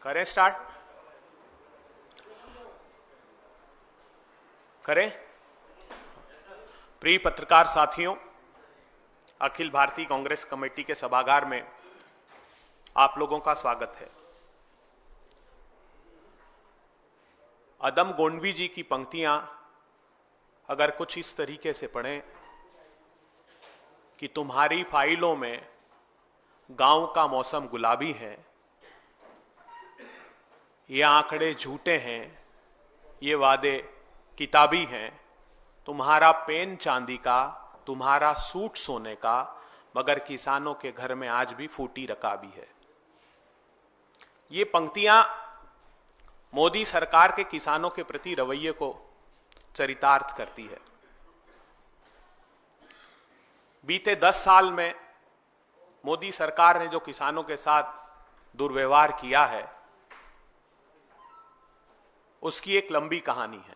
करें स्टार्ट? करें? प्रिय पत्रकार साथियों, अखिल भारतीय कांग्रेस कमेटी के सभागार में आप लोगों का स्वागत है। अदम गोंडवी जी की पंक्तियां अगर कुछ इस तरीके से पढ़ें कि तुम्हारी फाइलों में गांव का मौसम गुलाबी है, ये आंकड़े झूठे हैं, ये वादे किताबी हैं, तुम्हारा पेन चांदी का, तुम्हारा सूट सोने का, मगर किसानों के घर में आज भी फूटी रकाबी है। ये पंक्तियां मोदी सरकार के किसानों के प्रति रवैये को चरितार्थ करती है। बीते 10 साल में मोदी सरकार ने जो किसानों के साथ दुर्व्यवहार किया है, उसकी एक लंबी कहानी है।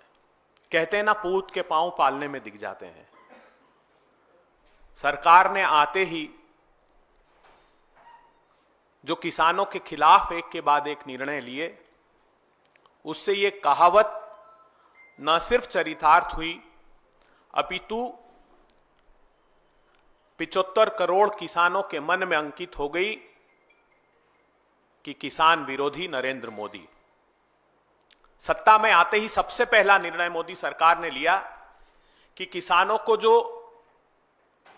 कहते हैं ना, पूत के पांव पालने में दिख जाते हैं। सरकार ने आते ही जो किसानों के खिलाफ एक के बाद एक निर्णय लिए, उससे ये कहावत न सिर्फ चरितार्थ हुई, अपितु 75 करोड़ किसानों के मन में अंकित हो गई कि किसान विरोधी नरेंद्र मोदी। सत्ता में आते ही सबसे पहला निर्णय मोदी सरकार ने लिया कि किसानों को जो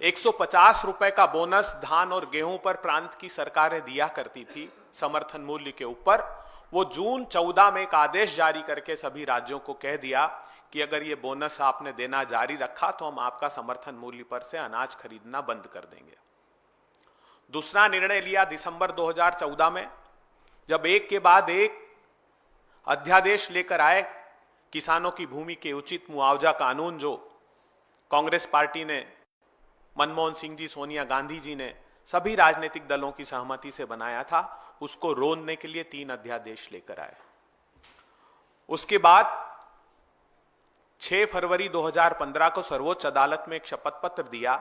150 रुपए का बोनस धान और गेहूं पर प्रांत की सरकारें दिया करती थी समर्थन मूल्य के ऊपर, वो जून 14 में एक आदेश जारी करके सभी राज्यों को कह दिया कि अगर ये बोनस आपने देना जारी रखा तो हम आपका समर्थन मूल्य पर से अनाज खरीदना बंद कर देंगे। दूसरा निर्णय लिया दिसंबर 2014 में, जब एक के बाद एक अध्यादेश लेकर आए किसानों की भूमि के उचित मुआवजा कानून, जो कांग्रेस पार्टी ने, मनमोहन सिंह जी, सोनिया गांधी जी ने सभी राजनीतिक दलों की सहमति से बनाया था, उसको रोकने के लिए 3 अध्यादेश लेकर आए। उसके बाद 6 फरवरी 2015 को सर्वोच्च अदालत में एक शपथ पत्र दिया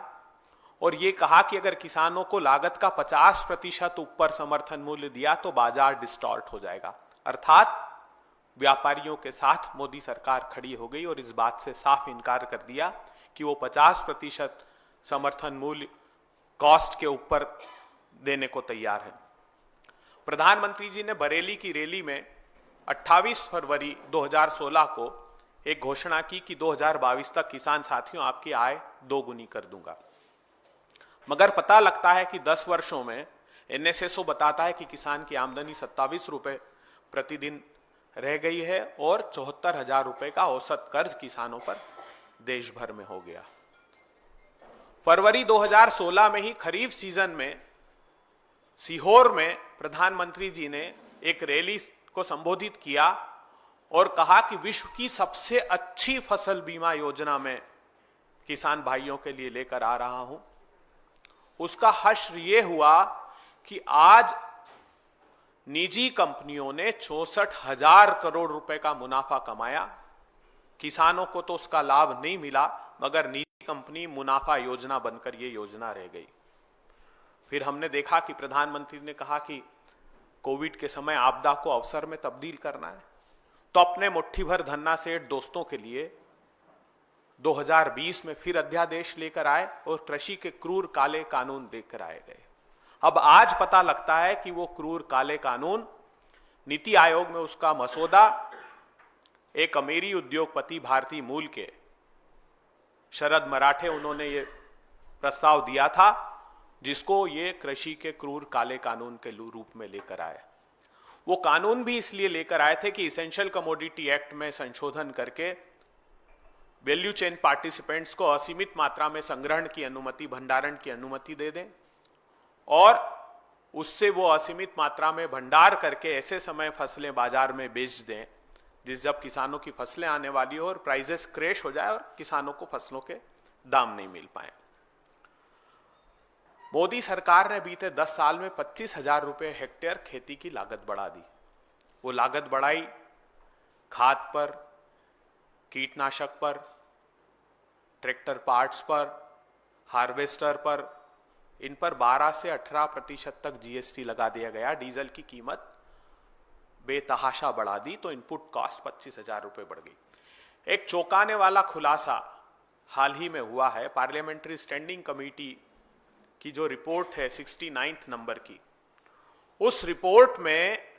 और यह कहा कि अगर किसानों को लागत का 50% ऊपर समर्थन मूल्य दिया तो बाजार डिस्टॉर्ट हो जाएगा। अर्थात व्यापारियों के साथ मोदी सरकार खड़ी हो गई और इस बात से साफ इनकार कर दिया कि वो 50% समर्थन मूल्य कॉस्ट के ऊपर देने को तैयार है। प्रधानमंत्री जी ने बरेली की रैली में 28 फरवरी 2016 को एक घोषणा की कि 2022 तक किसान साथियों आपकी आय 2 गुनी कर दूंगा। मगर पता लगता है कि 10 वर्षों में एनएसएसओ बताता है कि किसान की आमदनी 27 रुपए प्रतिदिन रह गई है और 74,000 रुपए का औसत कर्ज किसानों पर देश भर में हो गया। फरवरी 2016 में ही खरीफ सीजन में सीहोर में प्रधानमंत्री जी ने एक रैली को संबोधित किया और कहा कि विश्व की सबसे अच्छी फसल बीमा योजना में किसान भाइयों के लिए लेकर आ रहा हूं। उसका हश्र यह हुआ कि आज निजी कंपनियों ने 64,000 करोड़ रुपए का मुनाफा कमाया। किसानों को तो उसका लाभ नहीं मिला, मगर निजी कंपनी मुनाफा योजना बनकर यह योजना रह गई। फिर हमने देखा कि प्रधानमंत्री ने कहा कि कोविड के समय आपदा को अवसर में तब्दील करना है, तो अपने मुट्ठी भर धन्ना सेठ दोस्तों के लिए 2020 में फिर अध्यादेश लेकर आए और कृषि के क्रूर काले कानून लेकर आए गए। अब आज पता लगता है कि वो क्रूर काले कानून, नीति आयोग में उसका मसौदा एक अमीरी उद्योगपति भारतीय मूल के शरद मराठे, उन्होंने ये प्रस्ताव दिया था, जिसको ये कृषि के क्रूर काले कानून के रूप में लेकर आए। वो कानून भी इसलिए लेकर आए थे कि इसेंशियल कमोडिटी एक्ट में संशोधन करके वैल्यू चेन पार्टिसिपेंट्स को असीमित मात्रा में संग्रहण की अनुमति, भंडारण की अनुमति दे दें और उससे वो असीमित मात्रा में भंडार करके ऐसे समय फसलें बाजार में बेच दें जब किसानों की फसलें आने वाली हो और प्राइसेस क्रैश हो जाए और किसानों को फसलों के दाम नहीं मिल पाए। मोदी सरकार ने बीते 10 साल में 25,000 रुपए हेक्टेयर खेती की लागत बढ़ा दी। वो लागत बढ़ाई खाद पर, कीटनाशक पर, ट्रैक्टर पार्ट्स पर, हार्वेस्टर पर, इन पर 12 से 18% तक जीएसटी लगा दिया गया। डीजल की कीमत बेतहाशा बढ़ा दी तो इनपुट कॉस्ट 25,000 रुपये बढ़ गई। एक चौंकाने वाला खुलासा हाल ही में हुआ है। पार्लियामेंट्री स्टैंडिंग कमेटी की जो रिपोर्ट है 69 नंबर की, उस रिपोर्ट में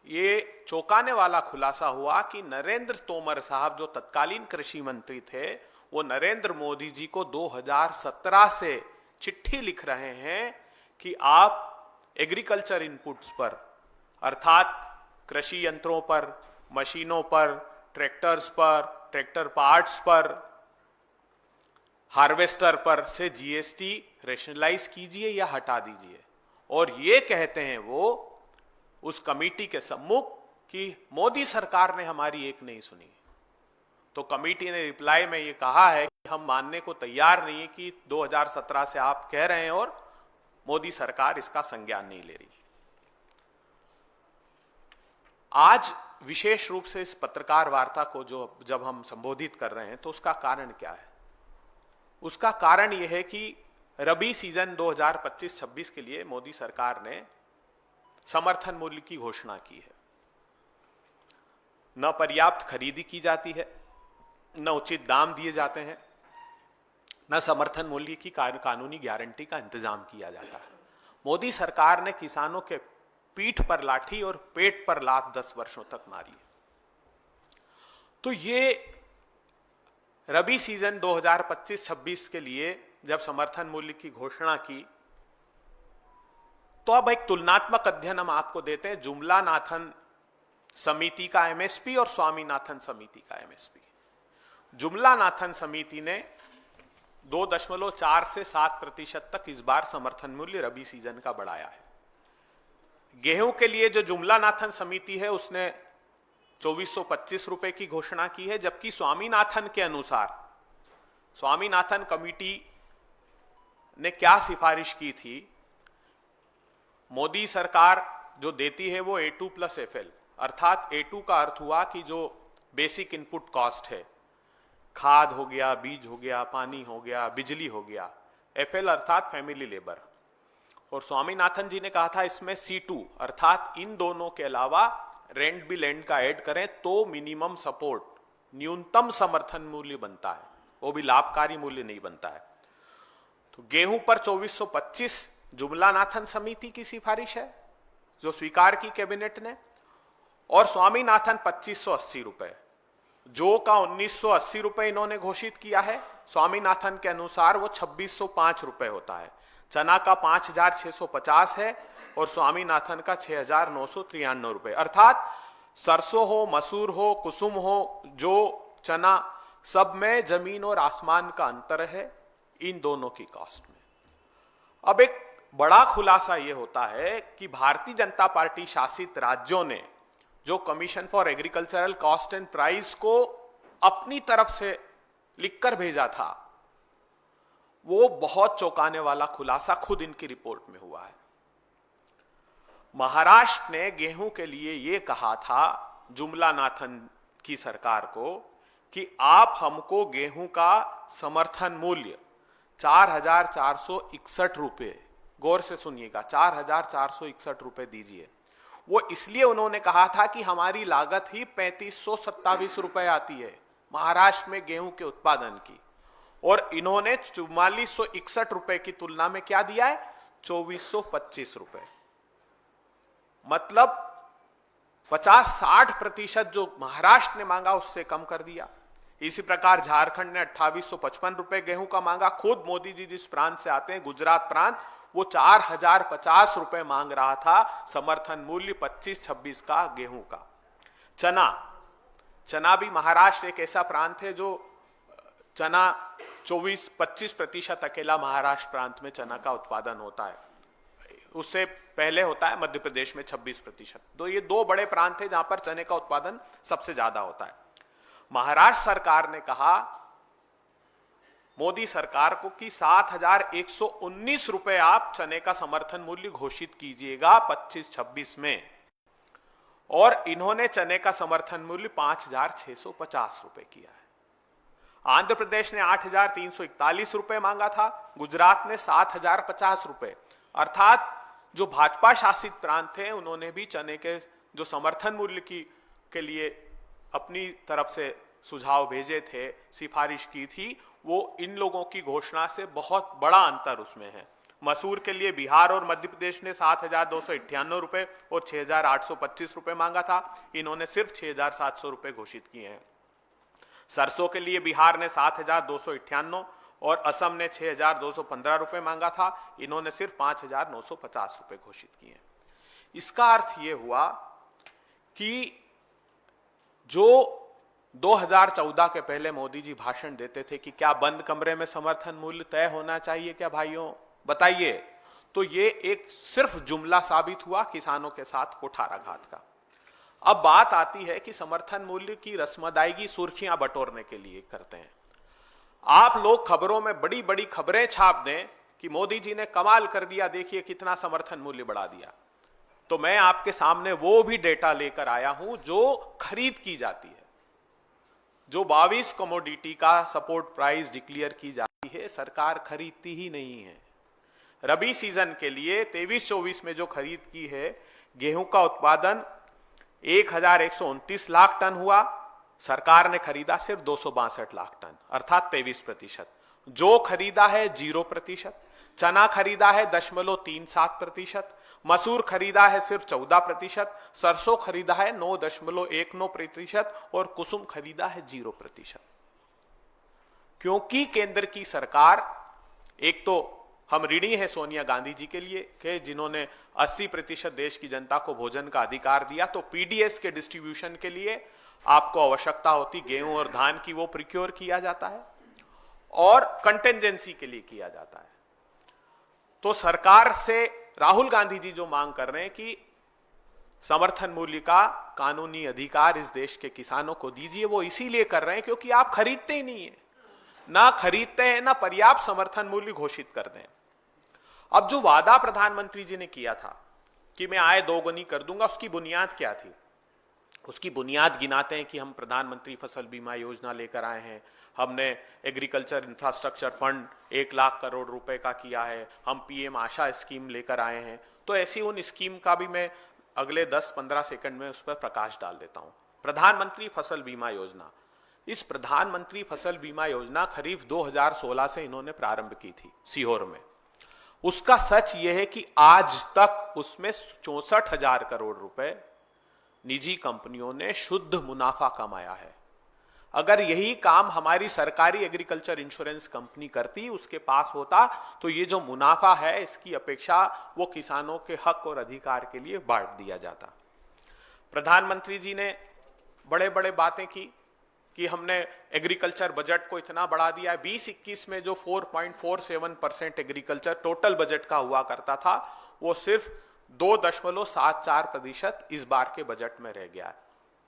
ये चौंकाने वाला खुलासा हुआ कि नरेंद्र तोमर साहब जो तत्कालीन कृषि मंत्री थे, वो नरेंद्र मोदी जी को 2017 से चिट्ठी लिख रहे हैं कि आप एग्रीकल्चर इनपुट्स पर, अर्थात कृषि यंत्रों पर, मशीनों पर, ट्रैक्टर्स पर, ट्रैक्टर पार्ट्स पर, हार्वेस्टर पर से जीएसटी रेशनलाइज कीजिए या हटा दीजिए। और ये कहते हैं वो उस कमेटी के सम्मुख कि मोदी सरकार ने हमारी एक नहीं सुनी। तो कमेटी ने रिप्लाई में ये कहा है कि हम मानने को तैयार नहीं है कि 2017 से आप कह रहे हैं और मोदी सरकार इसका संज्ञान नहीं ले रही। आज विशेष रूप से इस पत्रकार वार्ता को जब हम संबोधित कर रहे हैं तो उसका कारण क्या है? उसका कारण यह है कि रबी सीजन 2025-26 के लिए मोदी सरकार ने समर्थन मूल्य की घोषणा की है। न पर्याप्त खरीदी की जाती है, न उचित दाम दिए जाते हैं, न समर्थन मूल्य की कानूनी गारंटी का इंतजाम किया जाता है। मोदी सरकार ने किसानों के पीठ पर लाठी और पेट पर लात 10 वर्षों तक मारी। तो ये रबी सीजन 2025-26 के लिए जब समर्थन मूल्य की घोषणा की, तो अब एक तुलनात्मक अध्ययन हम आपको देते हैं जुमलानाथन समिति का एमएसपी और स्वामीनाथन समिति का एमएसपी। जुमलानाथन समिति ने 2.4 से 7% तक इस बार समर्थन मूल्य रबी सीजन का बढ़ाया है। गेहूं के लिए जो जुमलानाथन समिति है उसने 2425 रुपए की घोषणा की है, जबकि स्वामीनाथन के अनुसार, स्वामीनाथन कमेटी ने क्या सिफारिश की थी, मोदी सरकार जो देती है वो A2 प्लस FL, अर्थात A2 का अर्थ हुआ कि जो बेसिक इनपुट कॉस्ट है, खाद हो गया, बीज हो गया, पानी हो गया, बिजली हो गया, FL अर्थात फैमिली लेबर। और स्वामीनाथन जी ने कहा था इसमें C2 अर्थात इन दोनों के अलावा रेंट भी लैंड का ऐड करें तो मिनिमम सपोर्ट, न्यूनतम समर्थन मूल्य बनता है, वो भी लाभकारी मूल्य नहीं बनता है। तो गेहूं पर 2425 जुमलानाथन समिति की सिफारिश है जो स्वीकार की कैबिनेट ने, और स्वामीनाथन 2580 रुपए, जो का 1980 रुपए इन्होंने घोषित किया है। स्वामीनाथन के अनुसार वो 2605 रुपए होता है। चना का 5650 है और स्वामीनाथन का 6993 रुपए। अर्थात सरसों हो, मसूर हो, कुसुम हो, जो चना, सब में जमीन और आसमान का अंतर है इन दोनों की कॉस्ट में। अब एक बड़ा खुलासा यह होता है कि भारतीय जनता पार्टी शासित राज्यों ने जो commission for agricultural cost and price को अपनी तरफ से लिखकर भेजा था, वो बहुत चौंकाने वाला खुलासा खुद इनकी रिपोर्ट में हुआ है। महाराष्ट्र ने गेहूं के लिए यह कहा था जुमलानाथन की सरकार को कि आप हमको गेहूं का समर्थन मूल्य 4461 रुपए, गौर से सुनिएगा, 4461 रुपए दीजिए। वो इसलिए उन्होंने कहा था कि हमारी लागत ही 3527 रुपए आती है महाराष्ट्र में गेहूं के उत्पादन की, और इन्होंने 4461 रुपए की तुलना में क्या दिया है, 2425 रुपए। मतलब 50-60% जो महाराष्ट्र ने मांगा उससे कम कर दिया। इसी प्रकार झारखंड ने 2855 रुपए गेहूं का मांगा। खुद मोदी जी जिस प्रांत से आते हैं, गुजरात प्रांत, वो 4050 रुपए मांग रहा था समर्थन मूल्य 25-26 का गेहूं का। चना भी महाराष्ट्र एक ऐसा प्रांत है जो चना 24-25% अकेला महाराष्ट्र प्रांत में चना का उत्पादन होता है। उससे पहले होता है मध्य प्रदेश में 26%। तो ये दो बड़े प्रांत है जहां पर चने का उत्पादन सबसे ज्यादा होता है। महाराष्ट्र सरकार ने कहा मोदी सरकार को कि 7119 रुपए आप चने का समर्थन मूल्य घोषित कीजिएगा 25-26 में, और इन्होंने चने का समर्थन मूल्य 5650 रुपए किया है। आंध्र प्रदेश ने 8341 रुपए मांगा था, गुजरात ने 7050 रुपए। अर्थात जो भाजपा शासित प्रांत थे उन्होंने भी चने के जो समर्थन मूल्य के लिए अपनी तरफ से सुझाव भेजे थे, सिफारिश की थी, वो इन लोगों की घोषणा से बहुत बड़ा अंतर उसमें है। मसूर के लिए बिहार और मध्य प्रदेश ने 7,298 रुपए और 6,825 रुपए मांगा था, इन्होंने सिर्फ 6,700 रुपए घोषित किए हैं। सरसों के लिए बिहार ने 7,298 और असम ने 6,215 रुपए मांगा था, इन्होंने सिर्फ 5,950 रुपए घोषित किए हैं। इसका अर्थ यह हुआ कि जो 2014 के पहले मोदी जी भाषण देते थे कि क्या बंद कमरे में समर्थन मूल्य तय होना चाहिए क्या भाइयों, बताइए, तो ये एक सिर्फ जुमला साबित हुआ किसानों के साथ कुठाराघात का। अब बात आती है कि समर्थन मूल्य की रस्म अदायगी सुर्खियां बटोरने के लिए करते हैं। आप लोग खबरों में बड़ी बड़ी खबरें छाप दें कि मोदी जी ने कमाल कर दिया, देखिए कितना समर्थन मूल्य बढ़ा दिया, तो मैं आपके सामने वो भी डेटा लेकर आया हूं जो खरीद की जाती है, जो 22 कमोडिटी का सपोर्ट प्राइस डिक्लेयर की जाती है, सरकार खरीदती ही नहीं है। रबी सीजन के लिए 23-24 में जो खरीद की है, गेहूं का उत्पादन 1,129 लाख टन हुआ, सरकार ने खरीदा सिर्फ 262 लाख टन, अर्थात 23%। जो खरीदा है 0%, चना खरीदा है 0.37%, मसूर खरीदा है सिर्फ 14%, सरसों खरीदा है 9.19% और कुसुम खरीदा है 0%। क्योंकि केंद्र की सरकार, एक तो हम ऋणी है सोनिया गांधी जी के लिए कि जिन्होंने 80% देश की जनता को भोजन का अधिकार दिया, तो पीडीएस के डिस्ट्रीब्यूशन के लिए आपको आवश्यकता होती गेहूं और धान की, वो प्रिक्योर किया जाता है और कंटेंजेंसी के लिए किया जाता है। तो सरकार से राहुल गांधी जी जो मांग कर रहे हैं कि समर्थन मूल्य का कानूनी अधिकार इस देश के किसानों को दीजिए, वो इसीलिए कर रहे हैं क्योंकि आप खरीदते ही नहीं है, ना खरीदते हैं ना पर्याप्त समर्थन मूल्य घोषित कर दें। अब जो वादा प्रधानमंत्री जी ने किया था कि मैं आय दोगुनी कर दूंगा, उसकी बुनियाद क्या थी? उसकी बुनियाद गिनाते हैं कि हम प्रधानमंत्री फसल बीमा योजना लेकर आए हैं, हमने agriculture infrastructure fund 1 lakh crore रुपए का किया है, हम पीएम आशा स्कीम लेकर आए हैं। तो ऐसी उन स्कीम का भी मैं अगले 10-15 सेकंड में उस पर प्रकाश डाल देता हूं। प्रधानमंत्री फसल बीमा योजना, इस प्रधानमंत्री फसल बीमा योजना खरीफ 2016 से इन्होंने प्रारंभ की थी सीहोर में। उसका सच यह है कि आज तक उसमें 64,000 करोड़ रुपए निजी कंपनियों ने शुद्ध मुनाफा कमाया है। अगर यही काम हमारी सरकारी एग्रीकल्चर इंश्योरेंस कंपनी करती, उसके पास होता, तो ये जो मुनाफा है इसकी अपेक्षा वो किसानों के हक और अधिकार के लिए बांट दिया जाता। प्रधानमंत्री जी ने बड़े बड़े बातें की कि हमने एग्रीकल्चर बजट को इतना बढ़ा दिया है। 2021 में जो 4.47% एग्रीकल्चर टोटल बजट का हुआ करता था, वो सिर्फ 2.74% इस बार के बजट में रह गया है।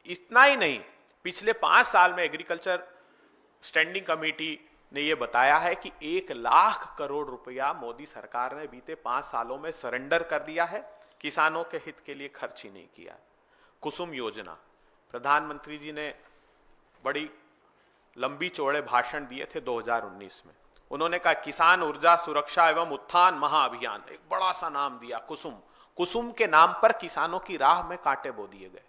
इतना ही नहीं, पिछले 5 साल में एग्रीकल्चर स्टैंडिंग कमेटी ने यह बताया है कि 1 लाख करोड़ रुपया मोदी सरकार ने बीते 5 सालों में सरेंडर कर दिया है, किसानों के हित के लिए खर्च ही नहीं किया। कुसुम योजना, प्रधानमंत्री जी ने बड़ी लंबी चौड़े भाषण दिए थे 2019 में। उन्होंने कहा किसान ऊर्जा सुरक्षा एवं उत्थान महाअभियान, एक बड़ा सा नाम दिया कुसुम। कुसुम के नाम पर किसानों की राह में कांटे बो दिए गए।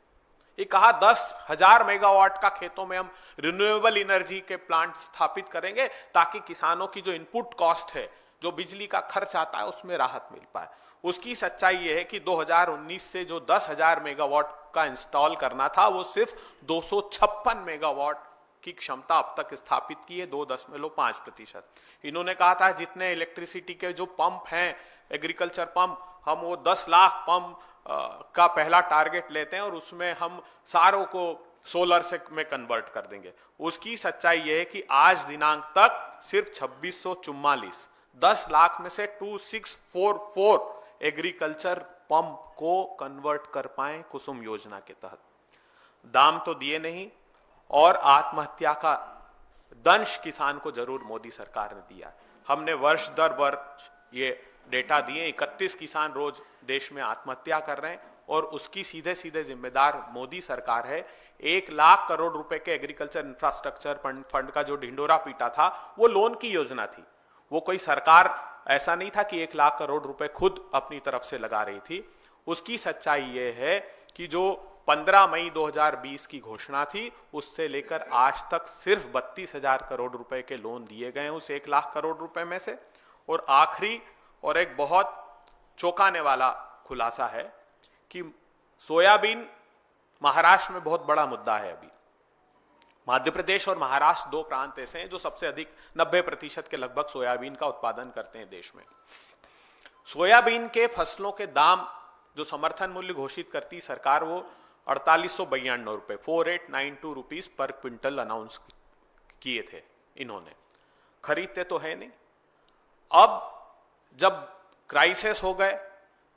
ये कहा 10,000 मेगावाट का खेतों में हम रिन्यूएबल एनर्जी के प्लांट स्थापित करेंगे ताकि किसानों की जो इनपुट कॉस्ट है, जो बिजली का खर्च आता है, उसमें राहत मिल पाए। उसकी सच्चाई यह है कि 2019 से जो 10,000 मेगावाट का इंस्टॉल करना था, वो सिर्फ 256 मेगावाट की क्षमता अब तक स्थापित की है, 2.5%। इन्होंने कहा था जितने इलेक्ट्रिसिटी के जो पंप हैं, एग्रीकल्चर पंप, हम वो 10 लाख पंप का पहला टारगेट लेते हैं और उसमें हम सारों को सोलर से में कन्वर्ट कर देंगे। उसकी सच्चाई यह है कि आज दिनांक तक सिर्फ 2644, 10 लाख में से 2644 एग्रीकल्चर पंप को कन्वर्ट कर पाए कुसुम योजना के तहत। दाम तो दिए नहीं, और आत्महत्या का दंश किसान को जरूर मोदी सरकार ने दिया। हमने वर्ष दर वर्ष ये डेटा दिए, 31 किसान रोज देश में आत्महत्या कर रहे हैं, और उसकी सीधे सीधे जिम्मेदार मोदी सरकार है। 1 लाख करोड़ रुपए के एग्रीकल्चर इंफ्रास्ट्रक्चर फंड का जो ढिंडोरा पीटा था, वो लोन की योजना थी। वो कोई सरकार ऐसा नहीं था कि 1 लाख करोड़ रुपए खुद अपनी तरफ से लगा रही थी। उसकी सच्चाई ये है कि जो 15 मई 2020 की घोषणा थी उससे लेकर आज तक सिर्फ 32,000 करोड़ रुपए के लोन दिए गए उस 1 लाख करोड़ रुपए में से। और आखिरी और एक बहुत चौंकाने वाला खुलासा है कि सोयाबीन महाराष्ट्र में बहुत बड़ा मुद्दा है। अभी मध्य प्रदेश और महाराष्ट्र दो प्रांत ऐसे हैं जो सबसे अधिक 90% के लगभग सोयाबीन का उत्पादन करते हैं देश में। सोयाबीन के फसलों के दाम जो समर्थन मूल्य घोषित करती सरकार वो 4892 रुपए 4892 रुपीज पर क्विंटल अनाउंस किए थे इन्होंने। खरीदते तो है नहीं। अब जब क्राइसिस हो गए,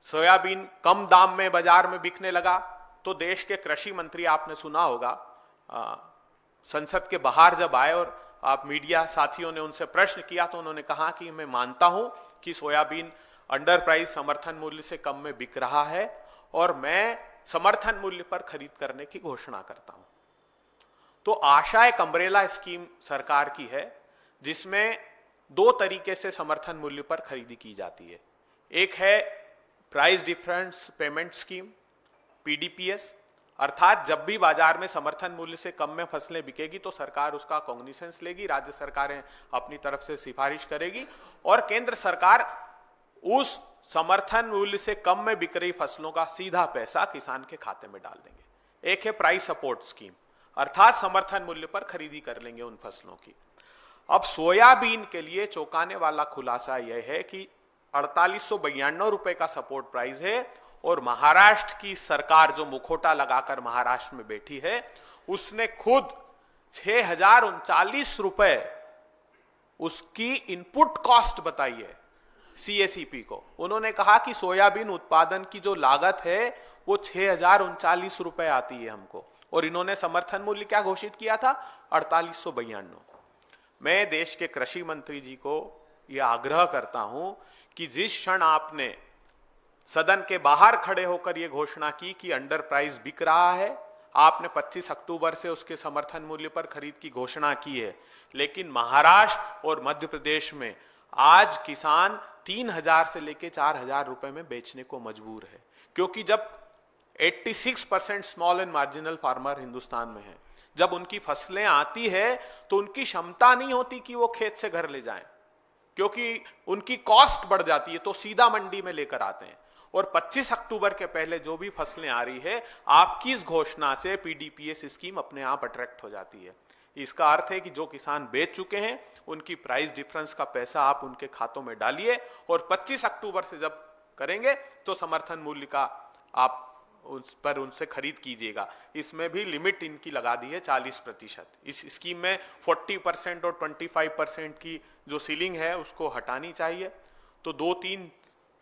सोयाबीन कम दाम में बाजार में बिकने लगा, तो देश के कृषि मंत्री, आपने सुना होगा, संसद के बाहर जब आए और आप मीडिया साथियों ने उनसे प्रश्न किया तो उन्होंने कहा कि मैं मानता हूं कि सोयाबीन अंडर प्राइस समर्थन मूल्य से कम में बिक रहा है और मैं समर्थन मूल्य पर खरीद करने की घोषणा करता हूं। तो आशा एक अम्ब्रेला स्कीम सरकार की है जिसमें दो तरीके से समर्थन मूल्य पर खरीदी की जाती है। एक है प्राइस डिफरेंस पेमेंट स्कीम, पीडीपीएस, अर्थात जब भी बाजार में समर्थन मूल्य से कम में फसलें बिकेगी तो सरकार उसका कॉग्निसेंस लेगी, राज्य सरकारें अपनी तरफ से सिफारिश करेगी और केंद्र सरकार उस समर्थन मूल्य से कम में बिक रही फसलों का सीधा पैसा किसान के खाते में डाल देंगे। एक है प्राइस सपोर्ट स्कीम, अर्थात समर्थन मूल्य पर खरीदी कर लेंगे उन फसलों की। अब सोयाबीन के लिए चौंकाने वाला खुलासा यह है कि 4892 रुपए का सपोर्ट प्राइस है और महाराष्ट्र की सरकार जो मुखोटा लगाकर महाराष्ट्र में बैठी है उसने खुद 6039 रुपए उसकी इनपुट कॉस्ट बताई है सीएसीपी को। उन्होंने कहा कि सोयाबीन उत्पादन की जो लागत है वो 6039 रुपए आती है हमको, और इन्होंने समर्थन मूल्य क्या घोषित किया था, 4892। मैं देश के कृषि मंत्री जी को यह आग्रह करता हूं कि जिस क्षण आपने सदन के बाहर खड़े होकर यह घोषणा की कि अंडर प्राइस बिक रहा है, आपने 25 अक्टूबर से उसके समर्थन मूल्य पर खरीद की घोषणा की है, लेकिन महाराष्ट्र और मध्य प्रदेश में आज किसान 3000 से लेकर 4000 रुपए में बेचने को मजबूर है, क्योंकि जब 86% small and marginal farmer Hindustan में है, जब उनकी फसलें आती है तो उनकी क्षमता नहीं होती कि वो खेत से घर ले जाएं, क्योंकि उनकी कॉस्ट बढ़ जाती है, तो सीधा मंडी में लेकर आते हैं। और 25 अक्टूबर के पहले जो भी फसलें आ रही है, आपकी इस घोषणा से पीडीपीएस स्कीम अपने आप अट्रैक्ट हो जाती है। इसका अर्थ है कि जो किसान बेच चुके हैं उनकी प्राइस डिफरेंस का पैसा आप उनके खातों में डालिए और 25 अक्टूबर से जब करेंगे तो समर्थन मूल्य का आप उस पर उनसे खरीद कीजिएगा। इसमें भी लिमिट इनकी लगा दी है 40%। इस स्कीम में 40% और 25% की जो सीलिंग है उसको हटानी चाहिए। तो 2-3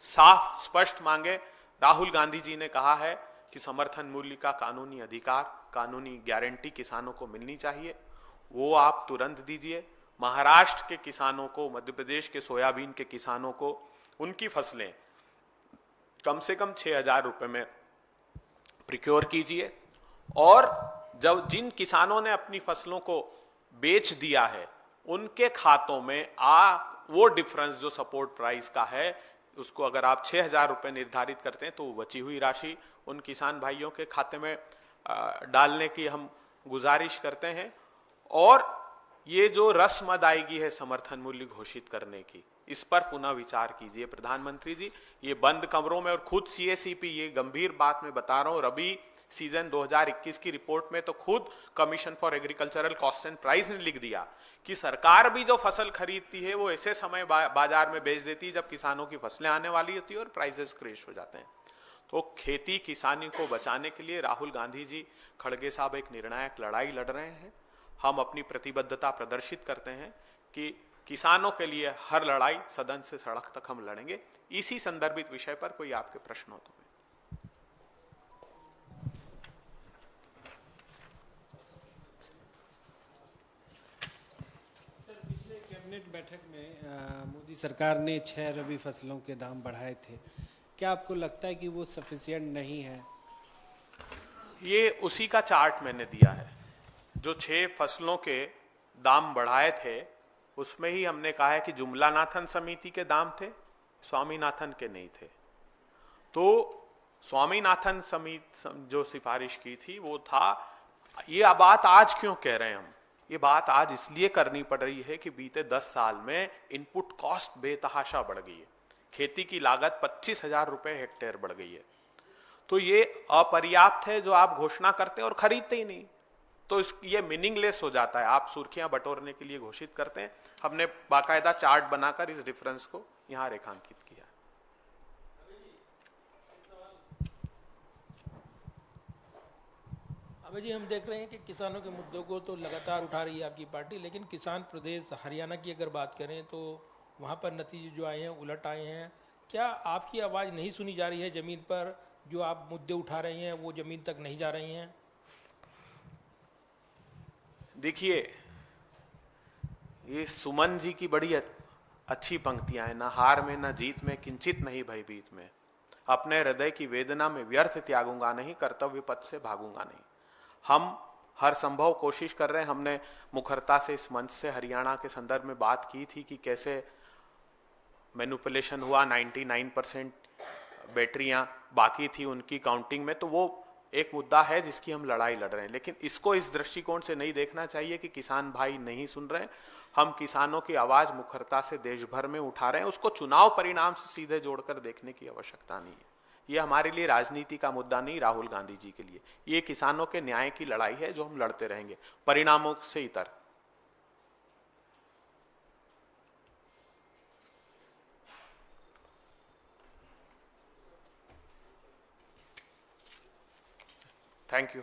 साफ स्पष्ट मांगे राहुल गांधी जी ने कहा है कि समर्थन मूल्य का कानूनी अधिकार, कानूनी गारंटी किसानों को मिलनी चाहिए, वो आप तुरंत दीजिए। महाराष्ट्र के किसानों को, मध्य प्रदेश के सोयाबीन के किसानों को उनकी फसलें कम से कम 6000 रुपए में प्रिक्योर कीजिए, और जब जिन किसानों ने अपनी फसलों को बेच दिया है उनके खातों में वो डिफरेंस जो सपोर्ट प्राइस का है उसको अगर आप 6000 रुपए निर्धारित करते हैं तो बची हुई राशि उन किसान भाइयों के खाते में डालने की हम गुजारिश करते हैं। और ये जो रस्म अदायगी है समर्थन मूल्य घोषित करने की, इस पर पुनः विचार कीजिए प्रधानमंत्री जी। ये बंद कमरों में, और खुद सीएसीपी, ये गंभीर बात मैं बता रहा हूं, रबी सीजन 2021 की रिपोर्ट में तो खुद commission for agricultural cost and price ने लिख दिया कि सरकार भी जो फसल खरीदती है वो ऐसे समय बाजार में बेच देती है जब किसानों की फसलें आने वाली होती है और प्राइसेस क्रैश हो जाते हैं। तो खेती किसानी को बचाने के लिए राहुल गांधी जी, खड़गे साहब एक निर्णायक लड़ाई लड़ रहे हैं। हम अपनी प्रतिबद्धता प्रदर्शित करते हैं कि किसानों के लिए हर लड़ाई सदन से सड़क तक हम लड़ेंगे। इसी संदर्भित विषय पर कोई आपके प्रश्न हो तो कैबिनेट बैठक में मोदी सरकार ने 6 रबी फसलों के दाम बढ़ाए थे। क्या आपको लगता है कि वो सफिशिएंट नहीं है? ये उसी का चार्ट मैंने दिया है। जो 6 फसलों के दाम बढ़ाए थे उसमें ही हमने कहा है कि जुमलानाथन समिति के दाम थे, स्वामीनाथन के नहीं थे। तो स्वामीनाथन समिति जो सिफारिश की थी वो था, ये बात आज क्यों कह रहे हैं हम, ये बात आज इसलिए करनी पड़ रही है कि बीते 10 साल में इनपुट कॉस्ट बेतहाशा बढ़ गई है। खेती की लागत 25,000 रुपए हेक्टेयर बढ़ गई है। तो ये अपर्याप्त है जो आप घोषणा करते हैं और खरीदते ही नहीं, तो ये मीनिंगलेस हो जाता है। आप सुर्खियां बटोरने के लिए घोषित करते हैं। हमने बाकायदा चार्ट बनाकर इस डिफरेंस को यहां रेखांकित किया। अभी जी हम देख रहे हैं कि किसानों के मुद्दों को तो लगातार उठा रही है आपकी पार्टी, लेकिन किसान प्रदेश हरियाणा की अगर बात करें तो वहाँ पर नतीजे जो आए हैं उलट आए हैं। क्या आपकी आवाज़ नहीं सुनी जा रही है ज़मीन पर? जो आप मुद्दे उठा रहे हैं वो ज़मीन तक नहीं जा रही हैं? देखिए, ये सुमन जी की बड़ी अच्छी पंक्तियां हैं, ना हार में ना जीत में किंचित नहीं भयभीत में, अपने हृदय की वेदना में व्यर्थ त्यागूंगा नहीं, कर्तव्य पथ से भागूंगा नहीं। हम हर संभव कोशिश कर रहे हैं। हमने मुखरता से इस मंच से हरियाणा के संदर्भ में बात की थी कि कैसे मैनिपुलेशन हुआ, 99% बैटरियां बाकी थी उनकी काउंटिंग में, तो वो एक मुद्दा है जिसकी हम लड़ाई लड़ रहे हैं। लेकिन इसको इस दृष्टिकोण से नहीं देखना चाहिए कि किसान भाई नहीं सुन रहे हैं। हम किसानों की आवाज मुखरता से देश भर में उठा रहे हैं, उसको चुनाव परिणाम से सीधे जोड़कर देखने की आवश्यकता नहीं है। ये हमारे लिए राजनीति का मुद्दा नहीं, राहुल गांधी जी के लिए ये किसानों के न्याय की लड़ाई है जो हम लड़ते रहेंगे, परिणामों से इतर। Thank you.